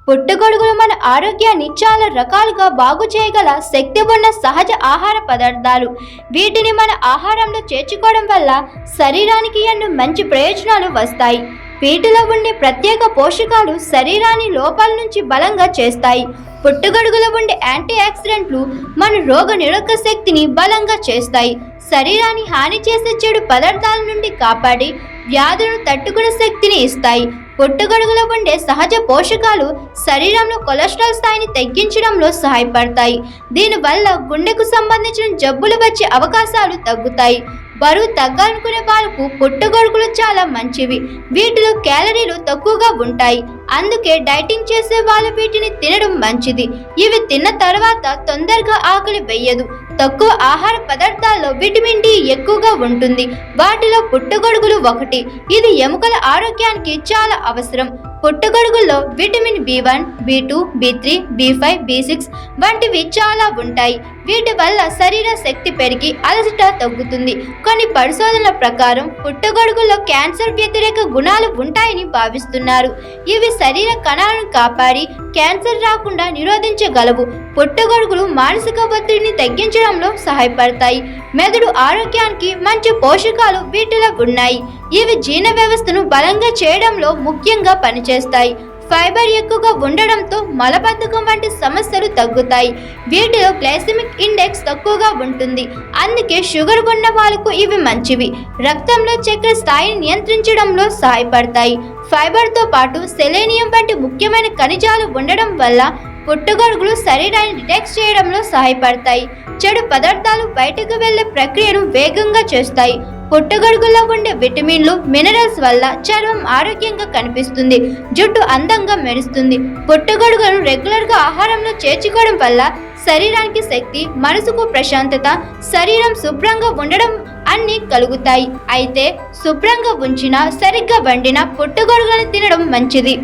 పుట్టగొడుగులు మన ఆరోగ్యాన్ని చాలా రకాలుగా బాగు చేయగల శక్తి ఉన్న సహజ ఆహార పదార్థాలు. వీటిని మన ఆహారంలో చేర్చుకోవడం వల్ల శరీరానికి ఎన్నో మంచి ప్రయోజనాలు వస్తాయి. వీటిలో ఉండే ప్రత్యేక పోషకాలు శరీరాన్ని లోపాల నుంచి బలంగా చేస్తాయి. పుట్టగొడుగులో ఉండే యాంటీ ఆక్సిడెంట్లు మన రోగ నిరోధక శక్తిని బలంగా చేస్తాయి. శరీరాన్ని హాని చేసే చెడు పదార్థాల నుండి కాపాడి వ్యాధులను తట్టుకునే శక్తిని ఇస్తాయి. పుట్టగొడుగులో ఉండే సహజ పోషకాలు శరీరంలో కొలెస్ట్రాల్ స్థాయిని తగ్గించడంలో సహాయపడతాయి. దీనివల్ల గుండెకు సంబంధించిన జబ్బులు వచ్చే అవకాశాలు తగ్గుతాయి. బరువు తగ్గాలనుకునే వాళ్ళకు పుట్టగొడుగులు చాలా మంచివి. వీటిలో క్యాలరీలు తక్కువగా ఉంటాయి. అందుకే డైటింగ్ చేసే వాళ్ళు వీటిని తినడం మంచిది. ఇవి తిన్న తర్వాత తొందరగా ఆకలి వేయదు. తక్కువ ఆహార పదార్థాల్లో విటమిన్ డి ఎక్కువగా ఉంటుంది. వాటిలో పుట్టగొడుగులు ఒకటి. ఇది ఎముకల ఆరోగ్యానికి చాలా అవసరం. పుట్టగొడుగుల్లో విటమిన్ బి1, బి2, బి3, బి5, బి6 వంటివి చాలా ఉంటాయి. వీటి వల్ల శరీర శక్తి పెరిగి అలసట తగ్గుతుంది. కొన్ని పరిశోధనల ప్రకారం పుట్టగొడుగుల్లో క్యాన్సర్ వ్యతిరేక గుణాలు ఉంటాయని భావిస్తున్నారు. ఇవి శరీర కణాలను కాపాడి క్యాన్సర్ రాకుండా నిరోధించగలవు. పుట్టగొడుగులు మానసిక ఒత్తిడిని తగ్గించడంలో సహాయపడతాయి. మెదడు ఆరోగ్యానికి మంచి పోషకాలు వీటిలో ఉన్నాయి. ఇవి జీర్ణ వ్యవస్థను బలంగా చేయడంలో ముఖ్యంగా పనిచేస్తాయి. ఫైబర్ ఎక్కువగా ఉండడంతో మలబద్ధకం వంటి సమస్యలు తగ్గుతాయి. వీటిలో గ్లైసెమిక్ ఇండెక్స్ తక్కువగా ఉంటుంది. అందుకే షుగర్ ఉన్న వాళ్ళకు ఇవి మంచివి. రక్తంలో చక్కెర స్థాయిని నియంత్రించడంలో సహాయపడతాయి. ఫైబర్తో పాటు సెలేనియం వంటి ముఖ్యమైన ఖనిజాలు ఉండడం వల్ల పుట్టగొడుగులు శరీరాన్ని డిటాక్స్ చేయడంలో సహాయపడతాయి. చెడు పదార్థాలు బయటకు వెళ్లే ప్రక్రియను వేగంగా చేస్తాయి. పుట్టగొడుగుల్లో ఉండే విటమిన్లు, మినరల్స్ వల్ల చర్మం ఆరోగ్యంగా కనిపిస్తుంది. జుట్టు అందంగా మెరుస్తుంది. పుట్టగొడుగులను రెగ్యులర్గా ఆహారంలో చేర్చుకోవడం వల్ల శరీరానికి శక్తి, మనసుకు ప్రశాంతత, శరీరం శుభ్రంగా ఉండడం అన్నీ కలుగుతాయి. అయితే శుభ్రంగా ఉంచిన, సరిగ్గా వండిన పుట్టగొడుగులను తినడం మంచిది.